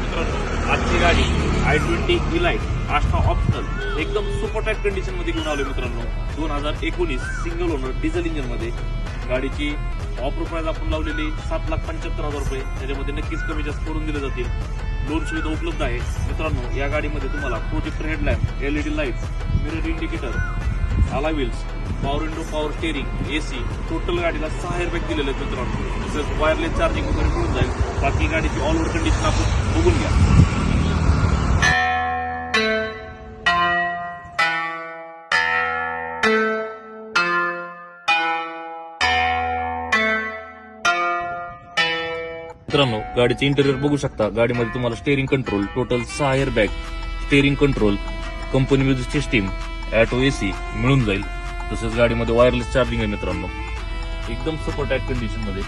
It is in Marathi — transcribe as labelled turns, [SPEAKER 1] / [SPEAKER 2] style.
[SPEAKER 1] मित्रांनो, आजची गाडी i20 इलाइट आस्ट्रा ऑप्शनल एकदम सुपर टाईट कंडिशन मध्ये घेऊन आलो मित्रांनो. 2019 सिंगल ओनर डिझेल इंजिन मध्ये गाडीची ऑफर प्राइस आपण लावलेली 7,75,000 रुपये. त्याच्यामध्ये नक्कीच कमी जास्त करून दिले जातील. लोन सुविधा उपलब्ध आहे मित्रांनो. या गाडीमध्ये तुम्हाला projector headlamp, LED lights, mirror indicator, alloy wheels, power window, power steering, AC total गाडीला 6 एअरबॅग दिलेले आहेत मित्रांनो. तसंच वायरलेस चार्जिंग वगैरे मिळून जाईल. बाकी गाडीची ऑल ओव्हर कंडिशन आपण बघून घ्या. मित्रांनो, गाडीचे इंटेरियर बघू शकता. गाडीमध्ये तुम्हाला steering control, total 6 airbag, steering control, company music system, auto AC मिळून जाईल. तसेच गाडीमध्ये वायरलेस चार्जिंग आहे मित्रांनो. एकदम सुपर टाईट कंडिशन मध्ये.